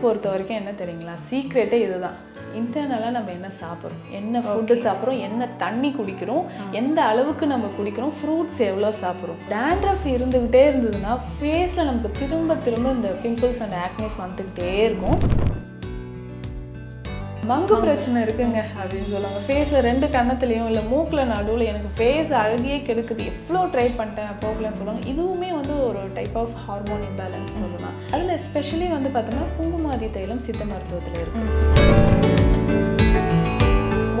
பொறுத்த வரைக்கும் என்ன தெரியுங்களா, சீக்ரெட்டே இதுதான். இன்டர்னலாக நம்ம என்ன சாப்பிட்றோம், என்ன ஃபுட்டு சாப்பிட்றோம், என்ன தண்ணி குடிக்கிறோம், எந்த அளவுக்கு நம்ம குடிக்கிறோம், ஃப்ரூட்ஸ் எவ்வளோ சாப்பிட்றோம். டேண்ட்ரஃப் இருந்துக்கிட்டே இருந்ததுன்னா ஃபேஸில் நமக்கு திரும்ப திரும்ப இந்த பிம்பிள்ஸ் அண்ட் ஆக்னிஸ் வந்துக்கிட்டே இருக்கும். மங்கு பிரச்சனை இருக்குங்க அப்படின்னு சொல்லுவாங்க. ஃபேஸில் 2 கன்னத்துலேயும் இல்லை மூக்கில் நடுவில் எனக்கு ஃபேஸ் அழகியே கெடுக்குது, எவ்வளோ ட்ரை பண்ணிட்டேன் போகலன்னு சொல்லுவாங்க. இதுவுமே வந்து ஒரு டைப் ஆஃப் ஹார்மோன் இம்பேலன்ஸ் சொல்லலாம். அதில் எஸ்பெஷலி வந்து பார்த்தோம்னா குங்குமாதி தைலம் சித்த மருத்துவத்தில் இருக்கும்.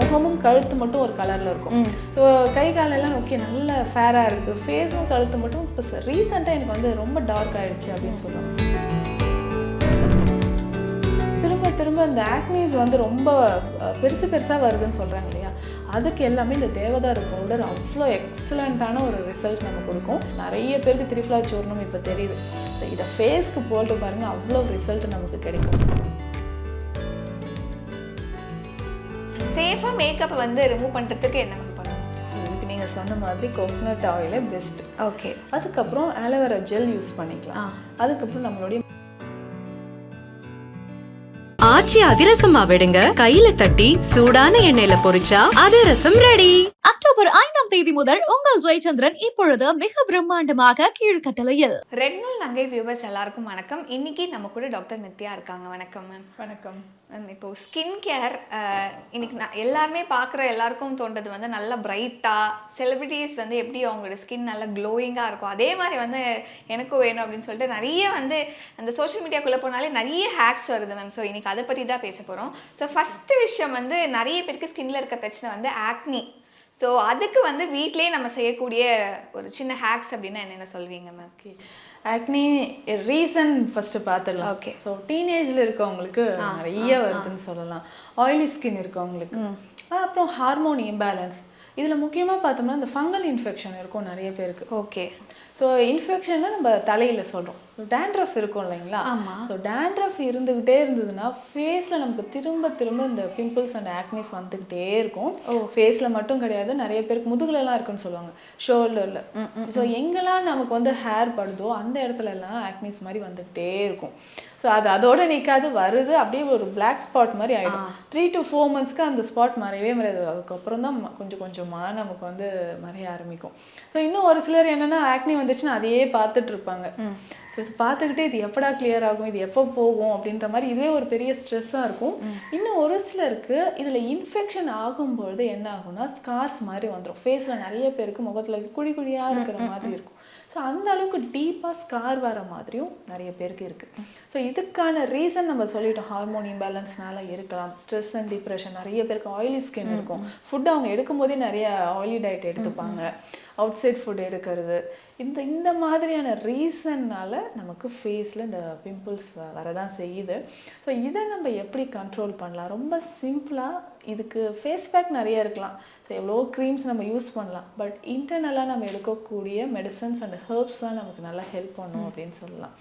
முகமும் கழுத்து மட்டும் ஒரு கலரில் இருக்கும். ஸோ கை காலெல்லாம் ஓகே நல்ல ஃபேராக இருக்குது, ஃபேஸும் கழுத்து மட்டும் இப்போ ரீசெண்டாக எனக்கு வந்து ரொம்ப டார்க் ஆகிடுச்சு அப்படின்னு சொல்லுவாங்க. திரும்ப இந்த ஆக்னிஸ் வந்து ரொம்ப பெருசாக வருதுன்னு சொல்கிறாங்க இல்லையா, அதுக்கு எல்லாமே இந்த தேவதாரு பவுடர் அவ்வளோ எக்ஸலண்ட்டான ஒரு ரிசல்ட் நம்ம கொடுக்கும். நிறைய பேருக்கு திரிஃபலா சூர்ணம் இப்போ தெரியுது, இதை ஃபேஸ்க்கு போட்டு பாருங்கள், அவ்வளோ ரிசல்ட் நமக்கு கிடைக்கும். சேஃபாக மேக்கப்பை வந்து ரிமூவ் பண்ணுறதுக்கு என்ன பண்ணணும்? ஸோ இதுக்கு நீங்கள் சொன்ன மாதிரி கோகனட் ஆயிலே பெஸ்ட். ஓகே. அதுக்கப்புறம் ஆலோவேரா ஜெல் யூஸ் பண்ணிக்கலாம். அதுக்கப்புறம் நம்மளுடைய ஆச்சி அதிரசமா விடுங்க, கையில தட்டி சூடான எண்ணெயில பொரிச்சா அதிரசம் ரெடி. அக்டோபர் 5ஆம் தேதி முதல் உங்கள் ஜெயச்சந்திரன் இப்பொழுது மிக பிரம்மாண்டமாக கீழ்கட்டளையில். ரெட் நூல் நங்கை வியூவர்ஸ் எல்லாருக்கும் வணக்கம். இன்னைக்கு நம்ம கூட டாக்டர் நித்யா இருக்காங்க. வணக்கம் மேம். வணக்கம் மேம். இப்போ ஸ்கின் கேர் இன்னைக்கு எல்லாருமே பார்க்குற எல்லாருக்கும் தோன்றது வந்து நல்லா பிரைட்டாக, செலிபிரிட்டிஸ் வந்து எப்படி அவங்களோட ஸ்கின் நல்லா க்ளோயிங்காக இருக்கும், அதே மாதிரி வந்து எனக்கும் வேணும் அப்படின்னு சொல்லிட்டு நிறைய வந்து அந்த சோஷியல் மீடியாக்குள்ளே போனாலே நிறைய ஹேக்ஸ் வருது மேம். ஸோ இன்னைக்கு அதை பற்றி தான் பேச போகிறோம். ஸோ ஃபஸ்ட்டு விஷயம் வந்து நிறைய பேருக்கு ஸ்கின்ல இருக்க பிரச்சனை வந்து ஆக்னி. ஸோ அதுக்கு வந்து வீட்டிலே நம்ம செய்யக்கூடிய ஒரு சின்ன ஹேக்ஸ் அப்படின்னா என்னென்ன சொல்வீங்க மேம்? ஓகே, ஆக்னி ரீசன் ஃபர்ஸ்ட் பார்த்துடலாம். ஓகே. ஸோ டீனேஜில் இருக்கவங்களுக்கு நிறைய வருதுன்னு சொல்லலாம். ஆயிலி ஸ்கின் இருக்கவங்களுக்கு, அப்புறம் ஹார்மோன் இம்பேலன்ஸ். இதில் முக்கியமாக பார்த்தோம்னா இந்த ஃபங்கல் இன்ஃபெக்ஷன் இருக்கும் நிறைய பேருக்கு. ஓகே. ஸோ இன்ஃபெக்ஷன்னா நம்ம தலையில் சொல்கிறோம். டேண்ட்ரஃப் இருக்கும் இல்லைங்களா? ஆமாம். ஸோ டேண்ட்ரஃப் இருந்துக்கிட்டே இருந்ததுன்னா ஃபேஸில் நமக்கு திரும்ப திரும்ப இந்த பிம்பிள்ஸ் அண்ட் ஆக்னிஸ் வந்துக்கிட்டே இருக்கும். ஃபேஸில் மட்டும் கிடையாது, நிறைய பேருக்கு முதுகுலலாம் இருக்குன்னு சொல்லுவாங்க, ஷோல்டரில். ஸோ எங்கெல்லாம் நமக்கு வந்து ஹேர் படுதோ அந்த இடத்துல எல்லாம் ஆக்னிஸ் மாதிரி வந்துக்கிட்டே இருக்கும். ஸோ அதோட நிற்காது, வருது அப்படியே ஒரு பிளாக் ஸ்பாட் மாதிரி ஆகிடும். 3 to 4 monthsக்கு அந்த ஸ்பாட் மறையவே மறையாது. அதுக்கப்புறம் தான் கொஞ்சம் கொஞ்சமாக நமக்கு வந்து மறைய ஆரம்பிக்கும். ஸோ இன்னும் ஒரு சிலர் என்னென்னா ஆக்னி வந்துச்சுன்னா அதையே பார்த்துட்டு இருப்பாங்க. ஸோ இது பார்த்துக்கிட்டே இது எப்படா கிளியர் ஆகும், இது எப்போ போகும் அப்படின்ற மாதிரி இதுவே ஒரு பெரிய ஸ்ட்ரெஸ்ஸாக இருக்கும். இன்னும் ஒரு சிலருக்கு இதில் இன்ஃபெக்ஷன் ஆகும்பொழுது என்ன ஆகும்னா ஸ்கார்ஸ் மாதிரி வந்துடும். ஃபேஸில் நிறைய பேருக்கு முகத்தில் குழி குழியாக இருக்கிற மாதிரி இருக்கும். ஸோ அந்த அளவுக்கு டீப்பாக ஸ்கார் வர மாதிரியும் நிறைய பேருக்கு இருக்குது. ஸோ இதுக்கான ரீசன் நம்ம சொல்லிட்டோம், ஹார்மோன் இம்பேலன்ஸ்னால இருக்கலாம். ஸ்ட்ரெஸ் அண்ட் டிப்ரெஷன், நிறைய பேருக்கு ஆயிலி ஸ்கின் இருக்கும், ஃபுட் அவங்க எடுக்கும் போதே நிறைய ஆயிலி டயட் எடுத்துப்பாங்க, அவுட் சைட் ஃபுட் எடுக்கிறது, இந்த மாதிரியான ரீசன்னால் நமக்கு ஃபேஸில் இந்த பிம்பிள்ஸ் வரதான் செய்யுது. ஸோ இதை நம்ம எப்படி கண்ட்ரோல் பண்ணலாம்? ரொம்ப சிம்பிளாக இதுக்கு ஃபேஸ் பேக் நிறைய இருக்கலாம். ஸோ எவ்வளோ க்ரீம்ஸ் நம்ம யூஸ் பண்ணலாம். பட் இன்டர்னலாக நம்ம எடுக்கக்கூடிய மெடிசன்ஸ் அண்ட் ஹெர்ப்ஸ் தான் நமக்கு நல்லா ஹெல்ப் பண்ணும் அப்படின்னு சொல்லலாம்.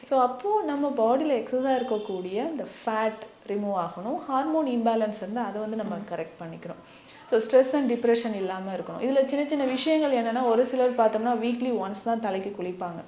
ஸோ அப்போது நம்ம பாடியில் எக்ஸஸாக இருக்கக்கூடிய இந்த ஃபேட் ரிமூவ் ஆகணும். ஹார்மோன் இம்பேலன்ஸ் இருந்தால் அதை வந்து நம்ம கரெக்ட் பண்ணிக்கணும். ஸோ ஸ்ட்ரெஸ் அண்ட் டிப்ரெஷன் இல்லாமல் இருக்கணும். இதில் சின்ன சின்ன விஷயங்கள் என்னென்னா, ஒரு சிலர் பார்த்தோம்னா வீக்லி ஒன்ஸ் தான் தலைக்கு குளிப்பாங்க.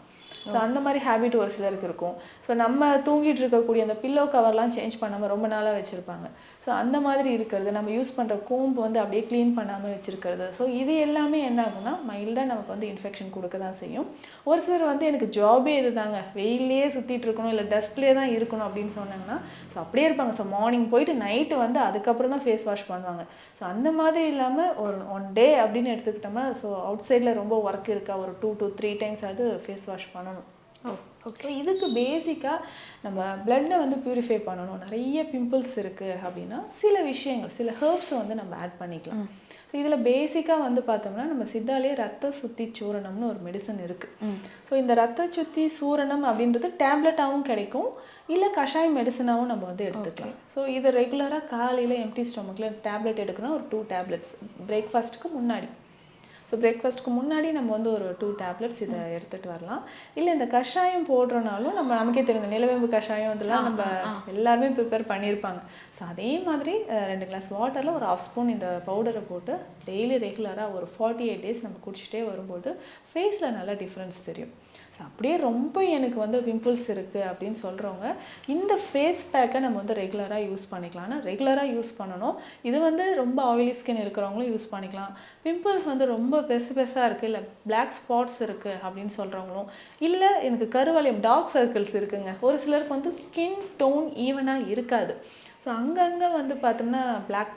ஸோ அந்த மாதிரி ஹேபிட் ஒரு சிலருக்கு இருக்கும். ஸோ நம்ம தூங்கிட்டு இருக்கக்கூடிய அந்த பில்லோ கவர்லாம் சேஞ்ச் பண்ணாமல் ரொம்ப நாளாக வச்சுருப்பாங்க. ஸோ அந்த மாதிரி இருக்கிறது, நம்ம யூஸ் பண்ணுற கோம்பு வந்து அப்படியே க்ளீன் பண்ணாமல் வச்சுருக்கிறது. ஸோ இது எல்லாமே என்ன ஆகும்னா மைல்டாக நமக்கு வந்து இன்ஃபெக்ஷன் கொடுக்க தான் செய்யும். ஒரு சிலர் வந்து எனக்கு ஜாபே இது தாங்க, வெயிலே சுற்றிட்டு இருக்கணும் இல்லை டஸ்ட்லேயே தான் இருக்கணும் அப்படின்னு சொன்னாங்கன்னா ஸோ அப்படியே இருப்பாங்க. ஸோ மார்னிங் போயிட்டு நைட்டு வந்து அதுக்கப்புறம் தான் ஃபேஸ் வாஷ் பண்ணுவாங்க. ஸோ அந்த மாதிரி இல்லாமல் ஒரு 1 day அப்படின்னு எடுத்துக்கிட்டோம்னா, ஸோ அவுட் சைடில் ரொம்ப ஒர்க் இருக்கா, ஒரு 2 to 3 times அது ஃபேஸ் வாஷ் பண்ணணும். ஓகே. இதுக்கு பேசிக்காக நம்ம பிளட்டை வந்து பியூரிஃபை பண்ணணும். நிறைய பிம்பிள்ஸ் இருக்குது அப்படின்னா சில விஷயங்கள், சில ஹெர்ப்ஸை வந்து நம்ம ஆட் பண்ணிக்கலாம். ஸோ இதில் பேசிக்காக வந்து பார்த்தோம்னா நம்ம சித்தாலே ரத்த சுத்தி சூரணம்னு ஒரு மெடிசன் இருக்குது. ஸோ இந்த ரத்த சுத்தி சூரணம் அப்படின்றது டேப்லெட்டாகவும் கிடைக்கும், இல்லை கஷாயம் மெடிசனாகவும் நம்ம வந்து எடுத்துக்கலாம். ஸோ இதை ரெகுலராக காலையில் எம்டி ஸ்டொமக்கில் டேப்லெட் எடுக்கணும், ஒரு 2 tablets பிரேக்ஃபாஸ்ட்டுக்கு முன்னாடி. ஸோ பிரேக்ஃபாஸ்ட்டுக்கு முன்னாடி நம்ம வந்து ஒரு 2 tablets இதை எடுத்துகிட்டு வரலாம். இல்லை இந்த கஷாயம் போடுறனாலும் நமக்கே தெரியும், நிலவேம்பு கஷாயம் இதெல்லாம் நம்ம எல்லாருமே ப்ரிப்பேர் பண்ணியிருப்பாங்க. ஸோ அதே மாதிரி 2 glass வாட்டரில் ஒரு 1/2 spoon இந்த பவுடரை போட்டு டெய்லி ரெகுலராக ஒரு 48 days நம்ம குடிச்சிட்டே வரும்போது ஃபேஸில் நல்லா டிஃப்ரென்ஸ் தெரியும். ஸோ ஸோ அப்படியே ரொம்ப எனக்கு வந்து பிம்பிள்ஸ் இருக்குது அப்படின்னு சொல்கிறவங்க இந்த ஃபேஸ் பேக்கை நம்ம வந்து ரெகுலராக யூஸ் பண்ணிக்கலாம். ஆனால் ரெகுலராக யூஸ் பண்ணணும். இது வந்து ரொம்ப ஆயிலி ஸ்கின் இருக்கிறவங்களும் யூஸ் பண்ணிக்கலாம். பிம்பிள்ஸ் வந்து ரொம்ப பெருசாக இருக்குது, இல்லை பிளாக் ஸ்பாட்ஸ் இருக்குது அப்படின்னு சொல்கிறவங்களும், இல்லை எனக்கு கருவளையம் டார்க் சர்க்கிள்ஸ் இருக்குங்க. ஒரு சிலருக்கு வந்து ஸ்கின் டோன் ஈவனாக இருக்காது. ஸோ அங்கங்கே வந்து பார்த்தோம்னா பிளாக்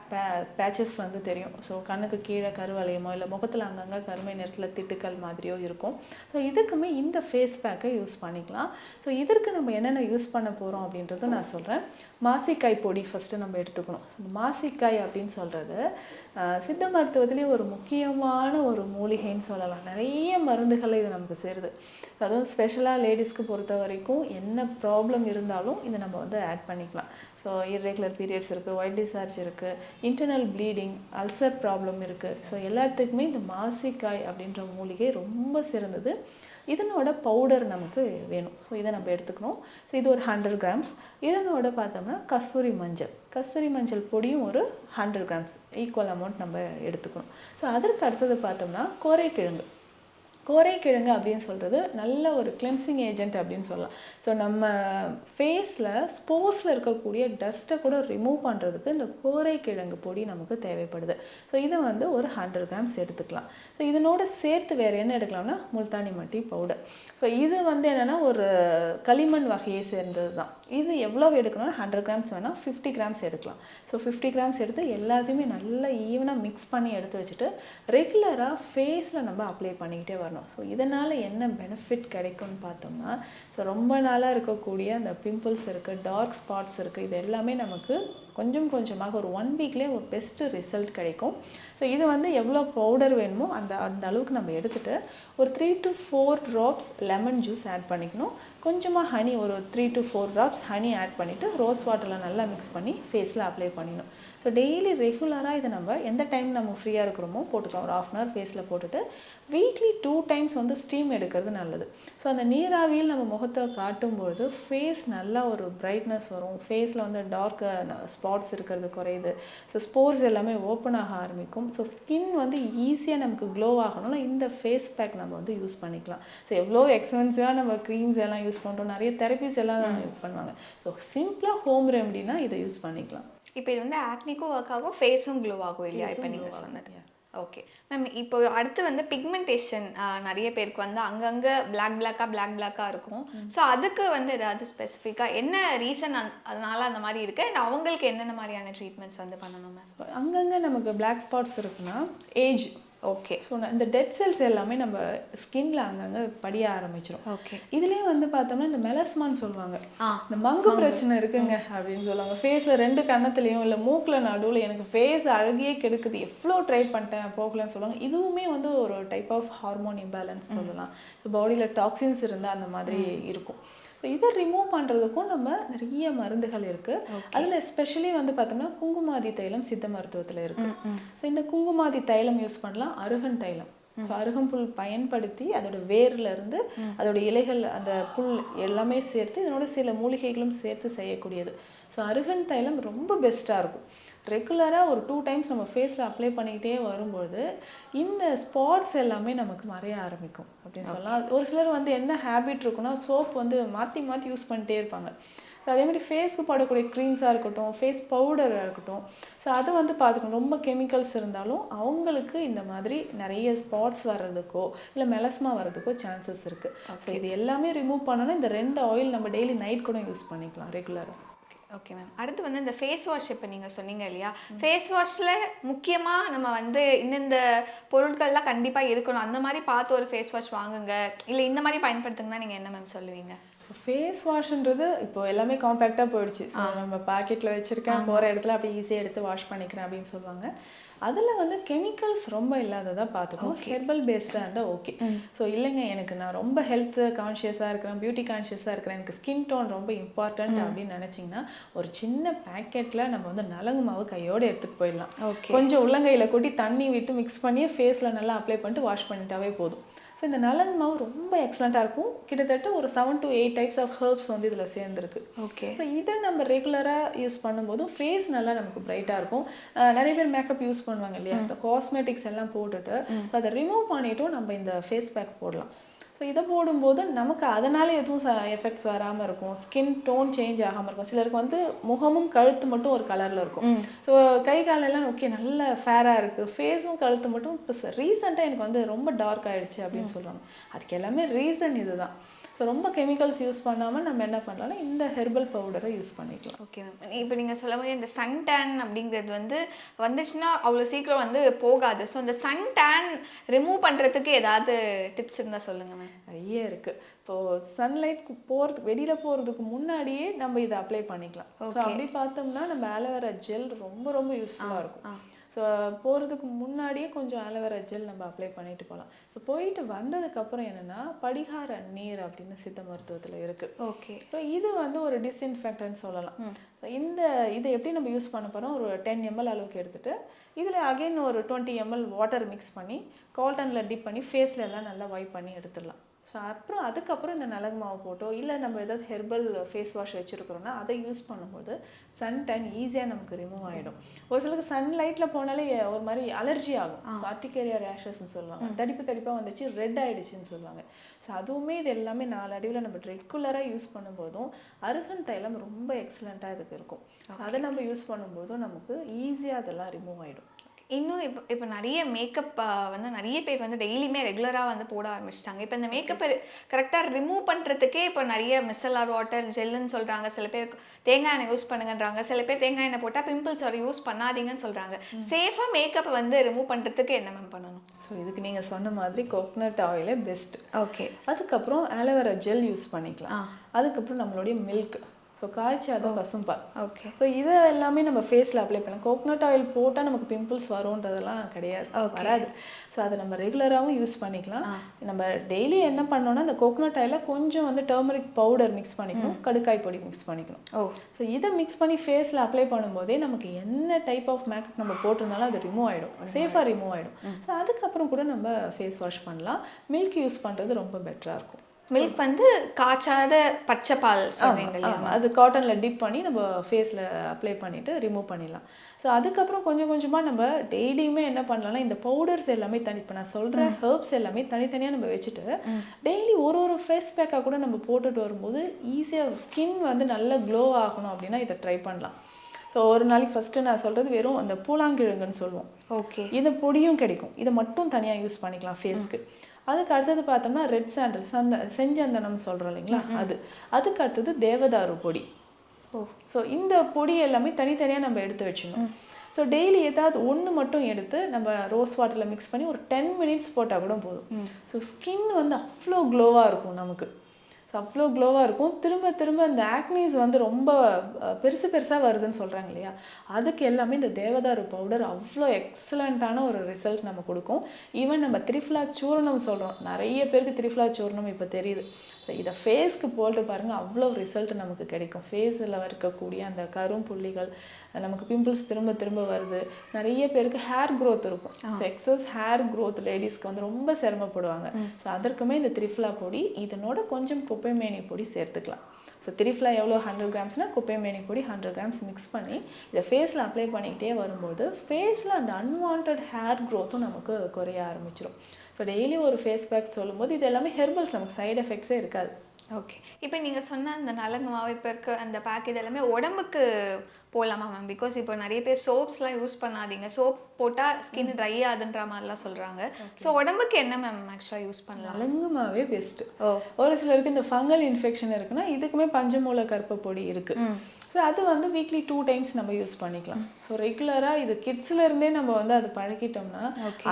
பேச்சஸ் வந்து தெரியும். ஸோ கண்ணுக்கு கீழே கருவளையமோ இல்லை முகத்தில் அங்கங்கே கருமை நிறத்தில் திட்டுக்கள் மாதிரியோ இருக்கும். ஸோ இதுக்குமே இந்த ஃபேஸ் பேக்கை யூஸ் பண்ணிக்கலாம். ஸோ இதற்கு நம்ம என்னென்ன யூஸ் பண்ண போகிறோம் அப்படின்றத நான் சொல்கிறேன். மாசிக்காய் பொடி ஃபஸ்ட்டு நம்ம எடுத்துக்கணும். இந்த மாசிக்காய் அப்படின்னு சொல்கிறது சித்த மருத்துவத்திலே ஒரு முக்கியமான ஒரு மூலிகைன்னு சொல்லலாம். நிறைய மருந்துகளை இது நமக்கு சேருது. அதுவும் ஸ்பெஷலாக லேடிஸ்க்கு பொறுத்த வரைக்கும் என்ன ப்ராப்ளம் இருந்தாலும் இதை நம்ம வந்து ஆட் பண்ணிக்கலாம். ஸோ இர்ரெகுலர் பீரியட்ஸ் இருக்குது, ஒயிட் டிஸ்சார்ஜ் இருக்குது, இன்டர்னல் ப்ளீடிங், அல்சர் ப்ராப்ளம் இருக்குது. ஸோ எல்லாத்துக்குமே இந்த மாசிக்காய் அப்படின்ற மூலிகை ரொம்ப சிறந்தது. இதனோட பவுடர் நமக்கு வேணும். ஸோ இதை நம்ம எடுத்துக்கணும். ஸோ இது ஒரு 100 கிராம்ஸ். இதனோட பார்த்தோம்னா கஸ்தூரி மஞ்சள் பொடியும் ஒரு 100 கிராம்ஸ் ஈக்குவல் அமௌண்ட் நம்ம எடுத்துக்கணும். ஸோ அதற்கு அடுத்தது பார்த்தோம்னா கோரைக்கிழங்கு அப்படின்னு சொல்கிறது நல்ல ஒரு கிளென்சிங் ஏஜென்ட் அப்படின்னு சொல்லலாம். ஸோ நம்ம ஃபேஸில் ஸ்போர்ஸில் இருக்கக்கூடிய டஸ்ட்டை கூட ரிமூவ் பண்ணுறதுக்கு இந்த கோரைக்கிழங்கு பொடி நமக்கு தேவைப்படுது. ஸோ இதை வந்து ஒரு 100 கிராம்ஸ் எடுத்துக்கலாம். ஸோ இதனோட சேர்த்து வேறு என்ன எடுக்கலாம்னா முல்தானி மட்டி பவுடர். ஸோ இது வந்து என்னென்னா ஒரு களிமண் வகையை சேர்ந்தது தான். இது எவ்வளோ எடுக்கணும்னா 100 கிராம்ஸ் வேணால் 50 கிராம்ஸ் எடுக்கலாம். ஸோ 50 கிராம்ஸ் எடுத்து எல்லாத்தையுமே நல்லா ஈவனாக மிக்ஸ் பண்ணி எடுத்து வச்சுட்டு ரெகுலராக ஃபேஸில் நம்ம அப்ளை பண்ணிக்கிட்டே வரணும். ஸோ இதனால் என்ன பெனிஃபிட் கிடைக்கும்னு பார்த்தோம்னா, ஸோ ரொம்ப நாளாக இருக்கக்கூடிய அந்த பிம்பிள்ஸ் இருக்குது, டார்க் ஸ்பாட்ஸ் இருக்குது, இது எல்லாமே நமக்கு கொஞ்சமாக ஒரு 1 வீக்லேயே ஒரு பெஸ்ட்டு ரிசல்ட் கிடைக்கும். ஸோ இது வந்து எவ்வளோ பவுடர் வேணுமோ அந்த அளவுக்கு நம்ம எடுத்துகிட்டு ஒரு 3 to 4 drops lemon juice add பண்ணிக்கணும். கொஞ்சமாக ஹனி, ஒரு 3 to 4 ட்ராப்ஸ் ஹனி ஆட் பண்ணிவிட்டு ரோஸ் வாட்டரில் நல்லா மிக்ஸ் பண்ணி ஃபேஸில் அப்ளை பண்ணிடணும். ஸோ டெய்லி ரெகுலராக இதை நம்ம எந்த டைம் நம்ம ஃப்ரீயாக இருக்கிறோமோ போட்டுக்கலாம். ஒரு 1/2 hour ஃபேஸில் போட்டுட்டு வீக்லி 2 times வந்து ஸ்டீம் எடுக்கிறது நல்லது. ஸோ அந்த நீராவியில் நம்ம முகத்தை காட்டும்பொழுது ஃபேஸ் நல்லா ஒரு பிரைட்னஸ் வரும். ஃபேஸில் வந்து டார்க் ஸ்பாட்ஸ் இருக்கிறது குறையுது. ஸோ ஸ்போர்ஸ் எல்லாமே ஓப்பன் ஆக ஆரம்பிக்கும். ஸோ ஸ்கின் வந்து ஈஸியாக நமக்கு க்ளோ ஆகணும்னா இந்த ஃபேஸ் பேக் நம்ம வந்து யூஸ் பண்ணிக்கலாம். ஸோ எவ்வளோ எக்ஸ்பென்சிவாக நம்ம க்ரீம்ஸ் எல்லாம் யூஸ் பண்ணுறோம், நிறைய தெரப்பிஸ் எல்லாம் யூஸ் பண்ணுவாங்க. ஸோ சிம்பிளாக ஹோம் ரெமடினா இதை யூஸ் பண்ணிக்கலாம். இப்போ இது வந்து ஆக்னிக்கும் ஒர்க் ஆகும், ஃபேஸும் க்ளோ ஆகும் இல்லையா? இப்போ நீங்கள் சொன்னது ஓகே மேம். இப்போ அடுத்து வந்து பிக்மெண்டேஷன் நிறைய பேருக்கு வந்து அங்கங்கே பிளாக்காக இருக்கும். ஸோ அதுக்கு வந்து ஏதாவது ஸ்பெசிஃபிக்காக என்ன ரீசன் அதனால அந்த மாதிரி இருக்குது அண்ட் அவங்களுக்கு என்னென்ன மாதிரியான ட்ரீட்மெண்ட்ஸ் வந்து பண்ணணும் மேம்? அங்கங்கே நமக்கு பிளாக் ஸ்பாட்ஸ் இருக்குன்னா ஏஜ் ஓகே. ஸோ இந்த டெட் செல்ஸ் எல்லாமே நம்ம ஸ்கின்ல அங்கங்கே படிய ஆரம்பிச்சிடும். ஓகே. இதுலேயே வந்து பார்த்தோம்னா இந்த மெலஸ்மான்னு சொல்லுவாங்க, இந்த மங்கு பிரச்சனை இருக்குங்க அப்படின்னு சொல்லுவாங்க. ஃபேஸில் 2 கன்னத்துலேயும் இல்லை மூக்கில் நடுவில் எனக்கு ஃபேஸ் அழகியே கெடுக்குது, எவ்வளோ ட்ரை பண்ணிட்டேன் போகலன்னு சொல்லுவாங்க. இதுவுமே வந்து ஒரு டைப் ஆஃப் ஹார்மோன் இம்பேலன்ஸ் சொல்லலாம். ஸோ பாடியில் டாக்ஸின்ஸ் இருந்தால் அந்த மாதிரி இருக்கும். ஸோ இதை ரிமூவ் பண்ணுறதுக்கும் நம்ம நிறைய மருந்துகள் இருக்குது. அதில் எஸ்பெஷலி வந்து பார்த்தோம்னா குங்குமாதி தைலம் சித்த மருத்துவத்தில் இருக்குது. ஸோ இந்த குங்குமாதி தைலம் யூஸ் பண்ணலாம். அருகன் தைலம், அருகம்புல் பயன்படுத்தி அதோட வேர்ல இருந்து அதோட இலைகள் அந்த புல் எல்லாமே சேர்த்து இதனோட சில மூலிகைகளும் சேர்த்து செய்யக்கூடியது. ஸோ அருகன் தைலம் ரொம்ப பெஸ்ட்டாக இருக்கும். ரெகுலராக ஒரு 2 times நம்ம ஃபேஸில் அப்ளை பண்ணிக்கிட்டே வரும்பொழுது இந்த ஸ்பாட்ஸ் எல்லாமே நமக்கு மறைய ஆரம்பிக்கும் அப்படின்னு சொல்லலாம். ஒரு சிலர் வந்து என்ன ஹேபிட் இருக்குன்னா சோப் வந்து மாற்றி யூஸ் பண்ணிட்டே இருப்பாங்க. ஸோ அதேமாதிரி ஃபேஸுக்கு போடக்கூடிய க்ரீம்ஸாக இருக்கட்டும், ஃபேஸ் பவுடராக இருக்கட்டும், ஸோ அதை வந்து பார்த்துக்கணும். ரொம்ப கெமிக்கல்ஸ் இருந்தாலும் அவங்களுக்கு இந்த மாதிரி நிறைய ஸ்பாட்ஸ் வர்றதுக்கோ இல்லை மெலஸ்மா வர்றதுக்கோ சான்சஸ் இருக்குது. ஸோ இது எல்லாமே ரிமூவ் பண்ணோன்னா இந்த 2 ஆயில் நம்ம டெய்லி நைட் கூட யூஸ் பண்ணிக்கலாம் ரெகுலராக. Okay ma'am. அடுத்து வந்து இந்த ஃபேஸ் வாஷ் இப்போ நீங்கள் சொன்னீங்க இல்லையா, ஃபேஸ் வாஷில் முக்கியமாக நம்ம வந்து இந்த பொருட்கள்லாம் கண்டிப்பாக இருக்கணும், அந்த மாதிரி பார்த்து ஒரு ஃபேஸ் வாஷ் வாங்குங்க இல்லை இந்த மாதிரி பயன்படுத்துங்கன்னா நீங்கள் என்ன மேம் சொல்லுவீங்க? ஃபேஸ் வாஷ்ன்றது இப்போ எல்லாமே காம்பேக்டாக போயிடுச்சு. ஸோ நம்ம பாக்கெட்டில் வச்சுருக்கேன், போகிற இடத்துல அப்படியே ஈஸியாக எடுத்து வாஷ் பண்ணிக்கிறேன் அப்படின்னு சொல்லுவாங்க. அதில் வந்து கெமிக்கல்ஸ் ரொம்ப இல்லாததாக பார்த்துக்கணும். ஹெர்பல் பேஸ்டாக இருந்தால் ஓகே. ஸோ இல்லைங்க எனக்கு நான் ரொம்ப ஹெல்த் கான்ஷியஸாக இருக்கிறேன், பியூட்டி கான்ஷியஸாக இருக்கிறேன், எனக்கு ஸ்கின் டோன் ரொம்ப இம்பார்ட்டன்ட் அப்படின்னு நினச்சிங்கன்னா ஒரு சின்ன பேக்கெட்டில் நம்ம வந்து நலங்கு மாவு கையோடு எடுத்துகிட்டு போயிடலாம். கொஞ்சம் உள்ளங்கையில் கொட்டி தண்ணி விட்டு மிக்ஸ் பண்ணி ஃபேஸில் நல்லா அப்ளை பண்ணிட்டு வாஷ் பண்ணிட்டாவே போதும். ஸோ இந்த நலங்கு மாவு ரொம்ப எக்ஸலண்ட்டாக இருக்கும். கிட்டத்தட்ட ஒரு 7 to 8 types ஆஃப் ஹெர்ப்ஸ் வந்து இதில் சேர்ந்துருக்கு. ஓகே. ஸோ இதை நம்ம ரெகுலராக யூஸ் பண்ணும்போதும் ஃபேஸ் நல்லா நமக்கு பிரைட்டாக இருக்கும். நிறைய பேர் மேக்கப் யூஸ் பண்ணுவாங்க இல்லையா, இந்த காஸ்மெட்டிக்ஸ் எல்லாம் போட்டுட்டு ஸோ அதை ரிமூவ் பண்ணிவிட்டும் நம்ம இந்த ஃபேஸ் பேக் போடலாம். ஸோ இதை போடும்போது நமக்கு அதனால எதுவும் எஃபெக்ட்ஸ் வராமல் இருக்கும், ஸ்கின் டோன் சேஞ்ச் ஆகாமல் இருக்கும். சிலருக்கு வந்து முகமும் கழுத்து மட்டும் ஒரு கலரில் இருக்கும். ஸோ கை காலெல்லாம் ஓகே நல்ல ஃபேராக இருக்குது, ஃபேஸும் கழுத்து மட்டும் இப்போ ரீசெண்டாக எனக்கு வந்து ரொம்ப டார்க் ஆகிடுச்சு அப்படின்னு சொல்லுவாங்க. அதுக்கு எல்லாமே ரீசன் இதுதான். ஸோ ரொம்ப கெமிக்கல்ஸ் யூஸ் பண்ணாமல் நம்ம என்ன பண்ணலாம்னா இந்த ஹெர்பல் பவுடரை யூஸ் பண்ணிக்கலாம். Okay ma'am. இப்போ நீங்கள் சொல்ல போது இந்த சன் டேன் அப்படிங்கிறது வந்து வந்துச்சுன்னா அவ்வளோ சீக்கிரம் வந்து போகாது. ஸோ அந்த சன் டேன் ரிமூவ் பண்ணுறதுக்கு ஏதாவது டிப்ஸ் இருந்தால் சொல்லுங்கள் மேம். நிறைய இருக்குது. இப்போது சன்லைட் போகிறதுக்கு வெளியில் போகிறதுக்கு முன்னாடியே நம்ம இதை அப்ளை பண்ணிக்கலாம். ஸோ அப்படி பார்த்தோம்னா நம்ம ஆலோவேரா ஜெல் ரொம்ப ரொம்ப யூஸ்ஃபுல்லாக இருக்கும். ஸோ போகிறதுக்கு முன்னாடியே கொஞ்சம் ஆலோவேரா ஜெல் நம்ம அப்ளை பண்ணிட்டு போகலாம். ஸோ போயிட்டு வந்ததுக்கப்புறம் என்னென்னா படிகார நீர் அப்படின்னு சித்த மருத்துவத்தில் இருக்குது. ஓகே. ஸோ இது வந்து ஒரு டிஸ்இன்ஃபெக்டன்ட் சொல்லலாம். இதை எப்படி நம்ம யூஸ் பண்ண போகிறோம், ஒரு 10 ml அளவுக்கு எடுத்துகிட்டு இதில் அகைன் ஒரு 20 ml வாட்டர் மிக்ஸ் பண்ணி காட்டனில் டிப் பண்ணி ஃபேஸில் எல்லாம் நல்லா வைப் பண்ணி எடுத்துடலாம். ஸோ அப்புறம் அதுக்கப்புறம் இந்த மிளகு மாவு போட்டோ இல்லை நம்ம ஏதாவது ஹெர்பல் ஃபேஸ் வாஷ் வச்சுருக்கிறோன்னா அதை யூஸ் பண்ணும்போது சன் டேன் ஈஸியாக நமக்கு ரிமூவ் ஆகிடும். ஒரு சிலருக்கு சன்லைட்டில் போனாலே ஒரு மாதிரி அலர்ஜி ஆகும், ஆர்டிகேரியா ரேஷஸ்ன்னு சொல்லுவாங்க, தடிப்பு தடிப்பாக வந்துச்சு ரெட் ஆகிடுச்சின்னு சொல்லுவாங்க. ஸோ அதுவுமே இது எல்லாமே நாளடைவில் நம்ம ரெகுலராக யூஸ் பண்ணும்போதும் அருகன் தைலம் ரொம்ப எக்ஸலண்ட்டாக இதுக்கு இருக்கும். அதை நம்ம யூஸ் பண்ணும்போதும் நமக்கு ஈஸியாக அதெல்லாம் ரிமூவ் ஆகிடும். இன்னும் இப்போ நிறைய மேக்கப் வந்து நிறைய பேர் வந்து டெய்லியுமே ரெகுலராக வந்து போட ஆரம்பிச்சிட்டாங்க. இப்போ இந்த மேக்கப்பை கரெக்டாக ரிமூவ் பண்ணுறதுக்கே இப்போ நிறைய மிசலார் வாட்டர் ஜெல்லுன்னு சொல்கிறாங்க, சில பேர் தேங்காய் எண்ணெய் யூஸ் பண்ணுங்கன்றாங்க, சில பேர் தேங்காய் எண்ணெய் போட்டால் பிம்பிள்ஸ் வர யூஸ் பண்ணாதீங்கன்னு சொல்கிறாங்க. சேஃபாக மேக்கப்பை வந்து ரிமூவ் பண்ணுறதுக்கு என்ன மேம் பண்ணணும்? ஸோ இதுக்கு நீங்கள் சொன்ன மாதிரி கோகனட் ஆயிலே பெஸ்ட். ஓகே. அதுக்கப்புறம் ஆலோவேரா ஜெல் யூஸ் பண்ணிக்கலாம். அதுக்கப்புறம் நம்மளுடைய மில்க், ஸோ காய்ச்சாத பசும்பால். ஓகே. ஸோ இதை எல்லாமே நம்ம ஃபேஸில் அப்ளை பண்ணலாம். கோகனட் ஆயில் போட்டால் நமக்கு பிம்பிள்ஸ் வரும்ன்றதெல்லாம் கிடையாது, வராது. ஸோ அதை நம்ம ரெகுலராகவும் யூஸ் பண்ணிக்கலாம். நம்ம டெய்லி என்ன பண்ணோம்னா இந்த கோகனட் ஆயிலில் கொஞ்சம் வந்து டர்மரிக் பவுடர் மிக்ஸ் பண்ணிக்கணும், கடுக்காய் பொடி மிக்ஸ் பண்ணிக்கணும். ஸோ இதை மிக்ஸ் பண்ணி ஃபேஸில் அப்ளை பண்ணும்போதே நமக்கு என்ன டைப் ஆஃப் மேக்கப் நம்ம போட்டிருந்தாலும் அது ரிமூவ் ஆகிடும், சேஃபாக ரிமூவ் ஆகிடும். ஸோ அதுக்கப்புறம் கூட நம்ம ஃபேஸ் வாஷ் பண்ணலாம். மில்க் யூஸ் பண்ணுறது ரொம்ப பெட்டராக இருக்கும். மில்க் வந்து காய்ச்சாத பச்சை பால் சொல்வீங்க இல்லையா? அது காட்டனில் டிப் பண்ணி நம்ம ஃபேஸில் அப்ளை பண்ணிவிட்டு ரிமூவ் பண்ணிடலாம். ஸோ அதுக்கப்புறம் கொஞ்சம் கொஞ்சமாக நம்ம டெய்லியுமே என்ன பண்ணலாம்னா இந்த பவுடர்ஸ் எல்லாமே இப்போ நான் சொல்கிற ஹெர்ப்ஸ் எல்லாமே தனித்தனியாக நம்ம வச்சுட்டு டெய்லி ஒரு ஃபேஸ் பேக்காக கூட நம்ம போட்டுட்டு வரும்போது ஈஸியாக ஸ்கின் வந்து நல்லா க்ளோ ஆகணும் அப்படின்னா இதை ட்ரை பண்ணலாம். ஸோ ஒரு நாளைக்கு ஃபஸ்ட்டு நான் சொல்கிறது வெறும் அந்த பூலாங்கிழங்குன்னு சொல்லுவோம். ஓகே. இது பொடியும் கிடைக்கும், இதை மட்டும் தனியாக யூஸ் பண்ணிக்கலாம் ஃபேஸ்க்கு. அதுக்கு அடுத்தது பார்த்தோம்னா ரெட் சாண்டல் செஞ்சந்தனம் சொல்கிறோம் இல்லைங்களா, அதுக்கு அடுத்தது தேவதாரு பொடி. ஸோ இந்த பொடி எல்லாமே தனித்தனியாக நம்ம எடுத்து வச்சுக்கணும். ஸோ டெய்லி ஏதாவது ஒன்று மட்டும் எடுத்து நம்ம ரோஸ் வாட்டரில் மிக்ஸ் பண்ணி ஒரு 10 minutes போட்டால் கூட போதும். ஸோ ஸ்கின் வந்து அவ்வளோ க்ளோவாக இருக்கும் நமக்கு. ஸோ அவ்வளோ க்ளோவாக இருக்கும். திரும்ப திரும்ப இந்த ஆக்னீஸ் வந்து ரொம்ப பெருசாக வருதுன்னு சொல்கிறாங்க இல்லையா, அதுக்கு எல்லாமே இந்த தேவதாரு பவுடர் அவ்வளோ எக்ஸலண்ட்டான ஒரு ரிசல்ட் நம்ம கொடுக்கும். ஈவன் நம்ம திரிஃபலா சூர்ணம் சொல்கிறோம், நிறைய பேருக்கு திரிஃபலா சூர்ணம் இப்போ தெரியுது. இதை ஃபேஸ்க்கு போட்டு பாருங்கள், அவ்வளோ ரிசல்ட் நமக்கு கிடைக்கும். ஃபேஸில் இருக்கக்கூடிய அந்த கரும்புள்ளிகள், நமக்கு பிம்பிள்ஸ் திரும்ப திரும்ப வருது, நிறைய பேருக்கு ஹேர் க்ரோத் இருக்கும். ஸோ எக்ஸஸ் ஹேர் க்ரோத் லேடிஸ்க்கு வந்து ரொம்ப சிரமப்படுவாங்க. ஸோ அதற்குமே இந்த திரிஃபலா பொடி இதனோட கொஞ்சம் குப்பைமேனி பொடி சேர்த்துக்கலாம். ஸோ திரிஃபலா எவ்வளோ 100 grams குப்பைமேனி பொடி 100 grams மிக்ஸ் பண்ணி இதை ஃபேஸில் அப்ளை பண்ணிக்கிட்டே வரும்போது ஃபேஸில் அந்த அன்வான்ட் ஹேர் க்ரோத்தும் நமக்கு குறைய ஆரம்பிச்சிடும். ஸோ டெய்லி ஒரு ஃபேஸ் பேக் சொல்லும்போது இது எல்லாமே ஹெர்பல்ஸ், நமக்கு சைடு எஃபெக்ட்ஸே இருக்காது. ஓகே. இப்போ நீங்கள் சொன்ன அந்த நலங்கு மாவு இப்போ இருக்க அந்த பேக் இது எல்லாமே உடம்புக்கு போடலாமா மேம்? பிகாஸ் இப்போ நிறைய பேர் சோப்ஸ்லாம் யூஸ் பண்ணாதீங்க, சோப் போட்டால் ஸ்கின் ட்ரை ஆகுதுன்ற மாதிரிலாம் சொல்கிறாங்க. ஸோ உடம்புக்கு என்ன மேம் ஆக்சுவலாக யூஸ் பண்ணலாம்? நலங்கு மாவே பெஸ்ட்டு. ஒரு சிலருக்கு இந்த ஃபங்கல் இன்ஃபெக்ஷன் இருக்குன்னா இதுக்குமே பஞ்சமூல கற்ப பொடி இருக்குது. ஸோ அது வந்து வீக்லி 2 times நம்ம யூஸ் பண்ணிக்கலாம். ஸோ ரெகுலராக இது கிட்ஸ்லேருந்தே நம்ம வந்து அது பழகிட்டோம்னா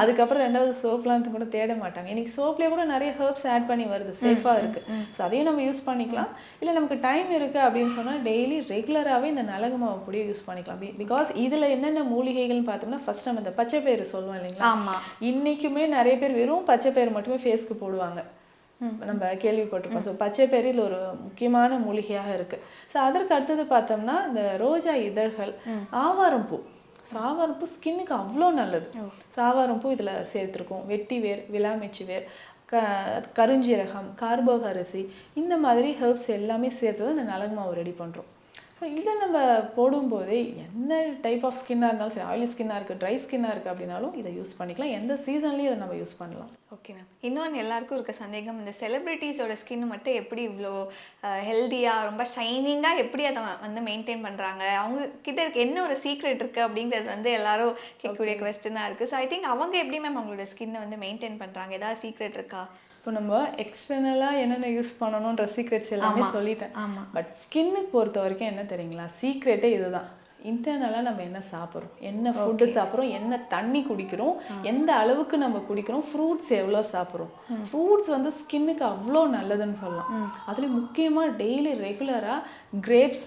அதுக்கப்புறம் ரெண்டாவது சோப்லாம் கூட தேட மாட்டாங்க. இன்னைக்கு சோப்லேயே கூட நிறைய ஹெர்ப்ஸ் ஆட் பண்ணி வருது, சேஃபாக இருக்குது. ஸோ அதையும் நம்ம யூஸ் பண்ணிக்கலாம். இல்லை நமக்கு டைம் இருக்குது அப்படின்னு சொன்னால் டெய்லி ரெகுலராகவே இந்த நலங்கு மாவு பொடியை யூஸ் பண்ணிக்கலாம். பிகாஸ் இதில் என்னென்ன மூலிகைகள்னு பார்த்தோம்னா ஃபர்ஸ்ட் நம்ம இந்த பச்சை பயிறு சொல்லுவோம் இல்லைங்களா, இன்றைக்குமே நிறைய பேர் வெறும் பச்சை பயிறு மட்டுமே ஃபேஸ்க்கு போடுவாங்க, நம்ம கேள்விப்பட்டிருக்கோம். ஸோ பச்சை பயிறு இதில் ஒரு முக்கியமான மூலிகையாக இருக்குது. ஸோ அதற்கு அடுத்தது பார்த்தோம்னா இந்த ரோஜா இதழ்கள், ஆவாரம் பூ. ஸோ ஆவாரம் பூ ஸ்கின்னுக்கு அவ்வளோ நல்லது. ஸோ ஆவாரம் பூ இதில் சேர்த்துருக்கோம். வெட்டி வேர், விளாமிச்சி வேர், கருஞ்சீரகம், கார்போக அரிசி, இந்த மாதிரி ஹெர்ப்ஸ் எல்லாமே சேர்த்து தான் இந்த நலங்கு மாவு ரெடி பண்ணுறோம். ஸோ இதை நம்ம போடும்போதே என்ன டைப் ஆஃப் ஸ்கின்னாக இருந்தாலும் சரி, ஆயிலி ஸ்கின்னாக இருக்குது, ட்ரை ஸ்கின்னாக இருக்குது அப்படின்னாலும் இதை யூஸ் பண்ணிக்கலாம். எந்த சீசன்லேயும் இதை நம்ம யூஸ் பண்ணலாம். Okay ma'am. இன்னொன்று எல்லாருக்கும் இருக்க சந்தேகம், இந்த செலிப்ரிட்டிஸோட ஸ்கின் மட்டும் எப்படி இவ்வளோ ஹெல்த்தியாக ரொம்ப ஷைனிங்காக எப்படி அதை வந்து மெயின்டைன் பண்ணுறாங்க, அவங்க கிட்ட இருக்க என்ன ஒரு சீக்ரெட் இருக்குது அப்படிங்கிறது வந்து எல்லாரும் கேட்கக்கூடிய கொஸ்டினாக இருக்குது. ஸோ ஐ திங்க் அவங்க எப்படி மேம் அவங்களோட ஸ்கின்னை வந்து மெயின்டைன் பண்ணுறாங்க, ஏதாவது சீக்ரெட் இருக்கா? இப்போ நம்ம எக்ஸ்டர்னலாக என்னென்ன யூஸ் பண்ணணுன்ற சீக்ரெட்ஸ் எல்லாமே சொல்லிட்டேன். பட் ஸ்கின்னுக்கு பொறுத்த வரைக்கும் என்ன தெரியுங்களா, சீக்ரெட்டே இதுதான். இன்டர்னலாக நம்ம என்ன சாப்பிட்றோம், என்ன ஃபுட்டு சாப்பிட்றோம், என்ன தண்ணி குடிக்கிறோம், எந்த அளவுக்கு நம்ம குடிக்கிறோம், ஃப்ரூட்ஸ் எவ்வளோ சாப்பிட்றோம். ஃப்ரூட்ஸ் வந்து ஸ்கின்னுக்கு அவ்வளோ நல்லதுன்னு சொல்லலாம். அதுலேயும் முக்கியமாக டெய்லி ரெகுலராக கிரேப்ஸ்,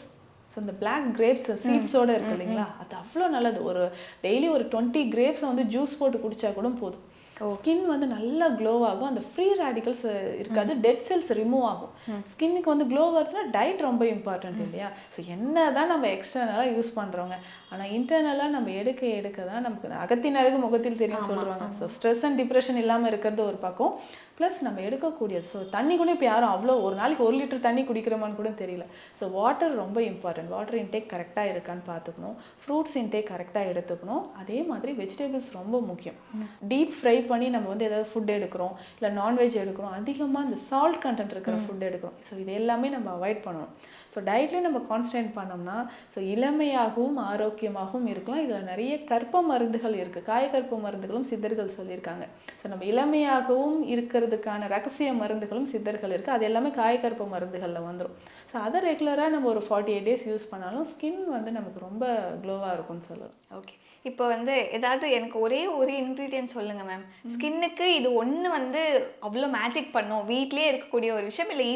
ஸோ இந்த பிளாக் கிரேப்ஸ் சீட்ஸோடு இருக்குது இல்லைங்களா, அது அவ்வளோ நல்லது. ஒரு டெய்லி ஒரு 20 கிரேப்ஸை வந்து ஜூஸ் போட்டு குடித்தா கூட போதும். ஸ்கின் வந்து நல்லா க்ளோ ஆகும், அந்த ஃப்ரீ ரேடிக்கல்ஸ் இருக்காது, டெட் செல்ஸ் ரிமூவ் ஆகும். ஸ்கின்னுக்கு வந்து க்ளோ வருதுன்னா டயட் ரொம்ப இம்பார்ட்டன்ட் இல்லையா. ஸோ என்ன தான் நம்ம எக்ஸ்டர்னலாக யூஸ் பண்ணுறோங்க, ஆனால் இன்டர்னலாக நம்ம எடுக்க தான் நமக்கு அகத்தின் அழகு முகத்தில் தெரியும் சொல்லுவாங்க. ஸோ ஸ்ட்ரெஸ் அண்ட் டிப்ரெஷன் இல்லாமல் இருக்கிறது ஒரு பக்கம், ப்ளஸ் நம்ம எடுக்கக்கூடியது. ஸோ தண்ணி கூட இப்போ யாரும் அவ்வளோ ஒரு நாளைக்கு 1 லிட்டர் தண்ணி குடிக்கிறோமான்னு கூட தெரியல. ஸோ வாட்டர் ரொம்ப இம்பார்ட்டன்ட். வாட்டர் இன்டேக் கரெக்டாக இருக்கான்னு பார்த்துக்கணும், ஃப்ரூட்ஸ் இன்டேக் கரெக்டாக எடுத்துக்கணும். அதே மாதிரி வெஜிடபிள்ஸ் ரொம்ப முக்கியம். டீப் ஃப்ரை பண்ணி நம்ம வந்து ஏதாவது ஃபுட் எடுக்கிறோம், இல்லை நான்வெஜ் எடுக்கிறோம், அதிகமாக இந்த சால்ட் கண்டென்ட் இருக்கிற ஃபுட் எடுக்கிறோம். ஸோ இது எல்லாமே நம்ம அவாய்ட் பண்ணணும். ஸோ டயட்லேயே நம்ம கான்சன்ட்ரேட் பண்ணோம்னா ஸோ இளமையாகவும் ஆரோக்கியமாகவும் இருக்கலாம். இதில் நிறைய கற்ப மருந்துகள் இருக்குது, காயக்கற்ப மருந்துகளும் சித்தர்கள் சொல்லியிருக்காங்க. ஸோ நம்ம இளமையாகவும் இருக்கிறதுக்கான ரகசிய மருந்துகளும் சித்தர்கள் இருக்குது. அது எல்லாமே காயக்கற்ப மருந்துகளில் வந்துடும். ஸோ அதை ரெகுலராக நம்ம ஒரு 48 days யூஸ் பண்ணாலும் ஸ்கின் வந்து நமக்கு ரொம்ப க்ளோவாக இருக்கும்னு சொல்லலாம். ஓகே. இப்போ வந்து ஏதாவது எனக்கு ஒரே ஒரு இன்க்ரீடியன்ட் சொல்லுங்கள் மேம், ஸ்கின்னுக்கு இது ஒன்று வந்து அவ்வளோ மேஜிக் பண்ணும், வீட்லேயே இருக்கக்கூடிய ஒரு விஷயம், இல்லை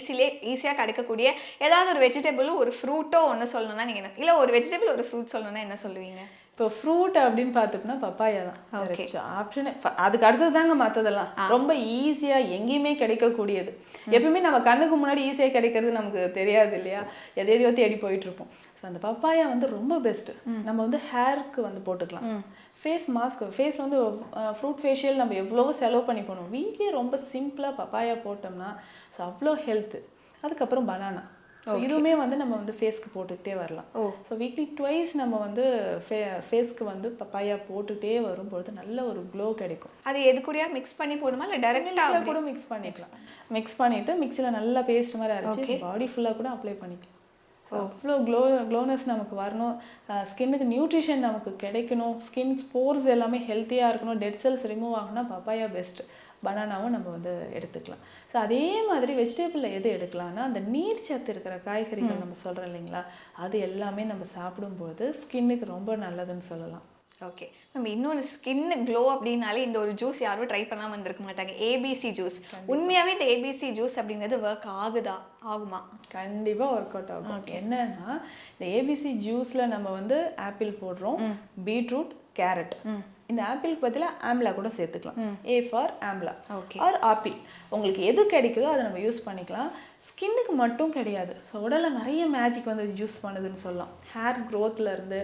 ஈஸியாக கிடைக்கக்கூடிய ஏதாவது ஒரு வெஜிடபிளும் ஒரு ஃப்ரூட்டோ ஒன்று சொல்லணும்னா நீங்கள் என்ன, இல்லை ஒரு வெஜிடபிள் ஒரு ஃப்ரூட் சொல்லணும்னா என்ன சொல்லுவீங்க? இப்போ ஃப்ரூட் அப்படின்னு பார்த்துட்டோம்னா பப்பாயா தான் ஆப்ஷனே. அதுக்கு அடுத்தது தாங்க மற்றதெல்லாம் ரொம்ப ஈஸியாக எங்கேயுமே கிடைக்கக்கூடியது. எப்பவுமே நம்ம கண்ணுக்கு முன்னாடி ஈஸியாக கிடைக்கிறது நமக்கு தெரியாது இல்லையா, எதையோ தேடி போயிட்டு இருப்போம். ஸோ அந்த பப்பாயா வந்து ரொம்ப பெஸ்ட்டு. நம்ம வந்து ஹேருக்கு வந்து போட்டுக்கலாம். ஃபேஸ் மாஸ்க், ஃபேஸ் வந்து ஃப்ரூட் ஃபேஷியல் நம்ம எவ்வளவோ செலவு பண்ணி போகணும், வீட்லேயே ரொம்ப சிம்பிளாக பப்பாயா போட்டோம்னா ஸோ அவ்வளோ ஹெல்த்து. அதுக்கப்புறம் பனானா, ஸோ இதுவுமே வந்து நம்ம வந்து ஃபேஸ்க்கு போட்டுக்கிட்டே வரலாம். ஸோ வீக்லி ட்வைஸ் நம்ம வந்து ஃபேஸ்க்கு வந்து பப்பாயா போட்டுகிட்டே வரும்பொழுது நல்ல ஒரு க்ளோ கிடைக்கும். அது எது கூடயா மிக்ஸ் பண்ணி போடுமா, இல்லை டைரெக்டாக கூட மிக்ஸ் பண்ணிக்கலாம். மிக்ஸ் பண்ணிவிட்டு மிக்சியில் நல்லா பேஸ்ட் மாதிரி அரைச்சி பாடி ஃபுல்லாக கூட அப்ளை பண்ணிக்கலாம். ஸோ அவ்வளோ க்ளோனஸ் நமக்கு வரணும், ஸ்கின்னுக்கு நியூட்ரிஷன் நமக்கு கிடைக்கணும், ஸ்கின் ஸ்போர்ஸ் எல்லாமே ஹெல்த்தியாக இருக்கணும், டெட் செல்ஸ் ரிமூவ் ஆகணும்னா பப்பாயா பெஸ்ட்டு. பனானாவும் நம்ம வந்து எடுத்துக்கலாம். ஸோ அதே மாதிரி வெஜிடபிளில் எது எடுக்கலாம்னா அந்த நீர் சத்து இருக்கிற காய்கறிகள் நம்ம சொல்கிறோம் இல்லைங்களா, அது எல்லாமே நம்ம சாப்பிடும்போது ஸ்கின்னுக்கு ரொம்ப நல்லதுன்னு சொல்லலாம். ஓகே நம்ம இன்னொன்று ஸ்கின் க்ளோ அப்படின்னாலே இந்த ஒரு ஜூஸ் யாரும் ட்ரை பண்ணாமல் வந்திருக்க மாட்டாங்க, ஏபிசி ஜூஸ். உண்மையாகவே இந்த ஏபிசி ஜூஸ் அப்படிங்கிறது ஒர்க் ஆகுமா? கண்டிப்பாக ஒர்க் அவுட் ஆகும். என்னன்னா இந்த ஏபிசி ஜூஸில் நம்ம வந்து ஆப்பிள் போடுறோம், பீட்ரூட், கேரட். இந்த ஆப்பிளுக்கு பதிலாக ஆம்லா கூட சேர்த்துக்கலாம். A for amla or apple, உங்களுக்கு எது கிடைக்குதோ அதை நம்ம யூஸ் பண்ணிக்கலாம். ஸ்கின்னுக்கு மட்டும் கிடையாது, ஸோ உடலில் நிறைய மேஜிக் வந்து ஜூஸ் பண்ணுதுன்னு சொல்லலாம். ஹேர் க்ரோத்லேருந்து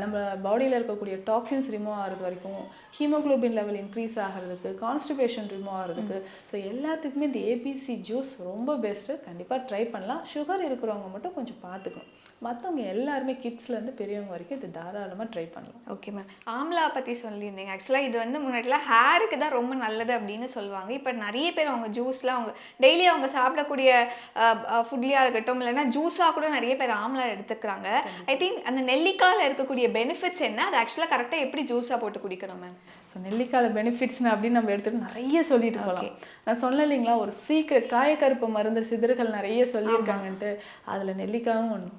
நம்ம பாடியில் இருக்கக்கூடிய டாக்ஸின்ஸ் ரிமூவ் ஆகிறது வரைக்கும், ஹீமோக்ளோபின் லெவல் இன்க்ரீஸ் ஆகிறதுக்கு, கான்ஸ்டிபேஷன் ரிமூவ் ஆகிறதுக்கு, ஸோ எல்லாத்துக்குமே இந்த ஏபிசி ஜூஸ் ரொம்ப பெஸ்ட்டு. கண்டிப்பாக ட்ரை பண்ணலாம். சுகர் இருக்கிறவங்க மட்டும் கொஞ்சம் பார்த்துக்கணும், மற்றவங்க எல்லாருமே கிட்ஸ்லேருந்து பெரியவங்க வரைக்கும் இது தாராளமாக ட்ரை பண்ணலாம். Okay ma'am. ஆம்லா பற்றி சொல்லியிருந்தீங்க. ஆக்சுவலாக இது வந்து முன்னாடிலாம் ஹேருக்கு தான் ரொம்ப நல்லது அப்படின்னு சொல்லுவாங்க. இப்போ நிறைய பேர் அவங்க ஜூஸில் அவங்க டெய்லி அவங்க சாப்பிடக்கூடிய ஃபுட்லியாக இருக்கட்டும், இல்லைன்னா ஜூஸாக கூட நிறைய பேர் ஆம்லா எடுத்துக்கிறாங்க. ஐ திங்க் அந்த நெல்லிக்காயில் இருக்கக்கூடிய பெனிஃபிட்ஸ் என்ன, அது ஆக்சுவலாக கரெக்டாக எப்படி ஜூஸாக போட்டு குடிக்கணும் மேம்? ஸோ நெல்லிக்காயில் பெனிஃபிட்ஸ்னு அப்படின்னு நம்ம எடுத்துகிட்டு நிறைய சொல்லிட்டு போகலாம். நான் சொன்னேன் இல்லைங்களா ஒரு சீக்கிரம் காயக்கருப்பு மருந்து சிதறுகள் நிறைய சொல்லியிருக்காங்கன்ட்டு, அதில் நெல்லிக்காயும் ஒன்று.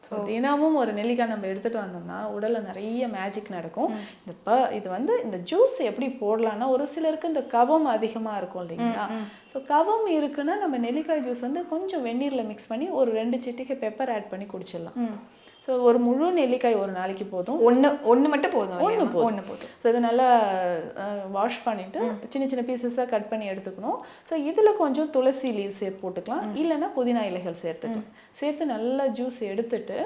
ஸோ தினமும் ஒரு நெல்லிக்காய் நம்ம எடுத்துகிட்டு வந்தோம்னா உடலில் நிறைய மேஜிக் நடக்கும். இது வந்து இந்த ஜூஸ் எப்படி போடலான்னா, ஒரு சிலருக்கு இந்த கபம் அதிகமாக இருக்கும் இல்லைங்களா, ஸோ கபம் இருக்குன்னா நம்ம நெல்லிக்காய் ஜூஸ் வந்து கொஞ்சம் வெந்நீரில் மிக்ஸ் பண்ணி ஒரு 2 சிட்டிகை பெப்பர் ஆட் பண்ணி குடிச்சிடலாம். ஸோ ஒரு முழு நெல்லிக்காய் ஒரு நாளைக்கு போதும், ஒன்று மட்டும் போதும். ஸோ இதை நல்லா வாஷ் பண்ணிவிட்டு சின்ன சின்ன பீசஸாக கட் பண்ணி எடுத்துக்கணும். ஸோ இதில் கொஞ்சம் துளசி லீவ் சேர்த்து போட்டுக்கலாம், இல்லைன்னா புதினா இலைகள் சேர்த்துக்கலாம். சேர்த்து நல்லா ஜூஸ் எடுத்துட்டு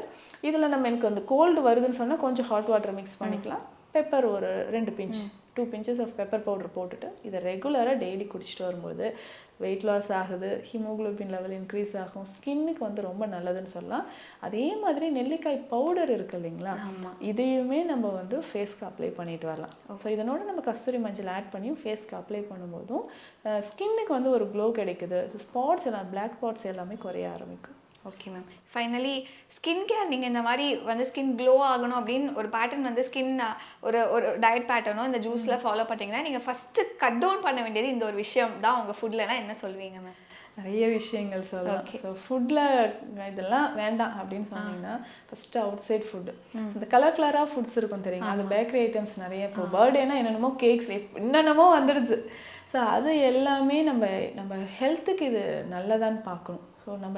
இதில் நம்ம எனக்கு அந்த கோல்டு வருதுன்னு சொன்னால் கொஞ்சம் ஹாட் வாட்டர் மிக்ஸ் பண்ணிக்கலாம். பெப்பர் ஒரு 2 pinch 2 pinches of pepper powder போட்டுட்டு இதை ரெகுலராக டெய்லி குடிச்சிட்டு வரும்போது வெயிட் லாஸ் ஆகுது, ஹீமோகுளோபின் லெவல் இன்க்ரீஸ் ஆகும், ஸ்கின்னுக்கு வந்து ரொம்ப நல்லதுன்னு சொல்லலாம். அதே மாதிரி நெல்லிக்காய் பவுடர் இருக்கு இல்லைங்களா, இதையுமே நம்ம வந்து ஃபேஸ்க்கு அப்ளை பண்ணிட்டு வரலாம். ஸோ இதனோட நம்ம கஸ்தூரி மஞ்சள் ஆட் பண்ணியும் ஃபேஸ்க்கு அப்ளை பண்ணும்போதும் ஸ்கின்னுக்கு வந்து ஒரு க்ளோ கிடைக்குது. ஸ்பாட்ஸ் எல்லாம் பிளாக் ஸ்பாட்ஸ் எல்லாமே குறைய ஆரம்பிக்கும். Okay ma'am. Finally skin care நீங்கள் இந்த மாதிரி வந்து ஸ்கின் க்ளோ ஆகணும் அப்படின்னு ஒரு பேட்டர்ன் வந்து ஸ்கின் ஒரு ஒரு டயட் பேட்டர்னோ இந்த ஜூஸில் ஃபாலோ பண்ணிங்கன்னா நீங்கள் ஃபஸ்ட்டு கட் டவுன் பண்ண வேண்டியது இந்த ஒரு விஷயம் தான் உங்கள் ஃபுட்லனா என்ன சொல்வீங்க மேம்? நிறைய விஷயங்கள் சொல்லலாம். ஸோ ஃபுட்டில் இதெல்லாம் வேண்டாம் அப்படின்னு சொன்னீங்கன்னா ஃபஸ்ட்டு அவுட் சைட் ஃபுட்டு, இந்த கலராக ஃபுட்ஸ் இருக்கும் தெரியுங்க, அது பேக்கரி ஐட்டம்ஸ் நிறைய. இப்போ பர்த்டேனா என்னென்னமோ கேக்ஸ் என்னென்னமோ வந்துடுது. ஸோ அது எல்லாமே நம்ம ஹெல்த்துக்கு இது நல்லதான்னு பார்க்கணும். ஸோ நம்ம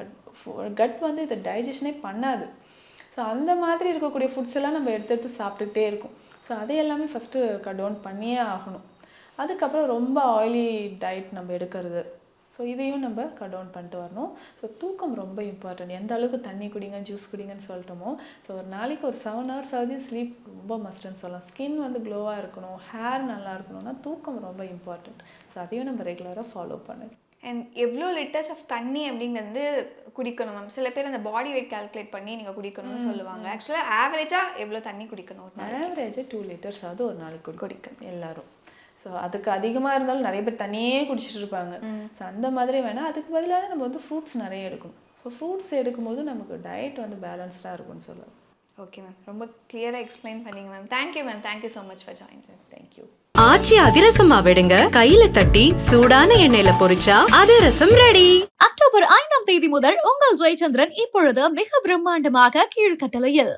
கட் வந்து இதை டைஜஷனே பண்ணாது. ஸோ அந்த மாதிரி இருக்கக்கூடிய ஃபுட்ஸ் எல்லாம் நம்ம எடுத்து சாப்பிட்டுக்கிட்டே இருக்கும். ஸோ அதை எல்லாமே ஃபஸ்ட்டு கட் டவுன் பண்ணியே ஆகணும். அதுக்கப்புறம் ரொம்ப ஆயிலி டயட் நம்ம எடுக்கிறது, ஸோ இதையும் நம்ம கட் டவுன் பண்ணிட்டு வரணும். ஸோ தூக்கம் ரொம்ப இம்பார்ட்டன்ட். எந்த அளவுக்கு தண்ணி குடிங்க, ஜூஸ் குடிங்கன்னு சொல்லிட்டோமோ, ஸோ ஒரு நாளைக்கு ஒரு 7 hours ஆகுது ஸ்லீப் ரொம்ப மஸ்ட்ன்னு சொல்லலாம். ஸ்கின் வந்து க்ளோவாக இருக்கணும், ஹேர் நல்லா இருக்கணும்னா தூக்கம் ரொம்ப இம்பார்ட்டன்ட். ஸோ அதையும் நம்ம ரெகுலராக ஃபாலோ பண்ணணும். அண்ட் எவ்வளோ லிட்டர்ஸ் ஆஃப் தண்ணி அப்படிங்கிறது குடிக்கணும் மேம்? சில பேர் அந்த பாடி வெயிட் கால்குலேட் பண்ணி நீங்கள் குடிக்கணும்னு சொல்லுவாங்க. ஆக்சுவலாக ஆவரேஜாக எவ்வளோ தண்ணி குடிக்கணும்? ஆவரேஜாக 2 liters ஆகுது ஒரு நாளைக்கு குடிக்கணும் எல்லாரும். ஸோ அதுக்கு அதிகமாக இருந்தாலும் நிறைய பேர் தண்ணியே குடிச்சிட்டு இருப்பாங்க. ஸோ அந்த மாதிரி வேணால் அதுக்கு பதிலாக நம்ம வந்து ஃப்ரூட்ஸ் நிறைய எடுக்கணும். ஸோ ஃப்ரூட்ஸ் எடுக்கும்போது நமக்கு டயட் வந்து பேலன்ஸ்டாக இருக்கும்னு சொல்லலாம். ஓகே மேம், ரொம்ப கிளியராக எக்ஸ்பிளைன் பண்ணிங்க ma'am. Thank you ma'am, thank you so much for join. Thank you. ஆச்சி அதிரசமா விடுங்க, கையில தட்டி சூடான எண்ணெயில பொரிச்சா அதிரசம் ரெடி. அக்டோபர் 5 முதல் உங்கள் ஜெயச்சந்திரன் இப்பொழுது மிக பிரம்மாண்டமாக கீழ்கட்டளையில்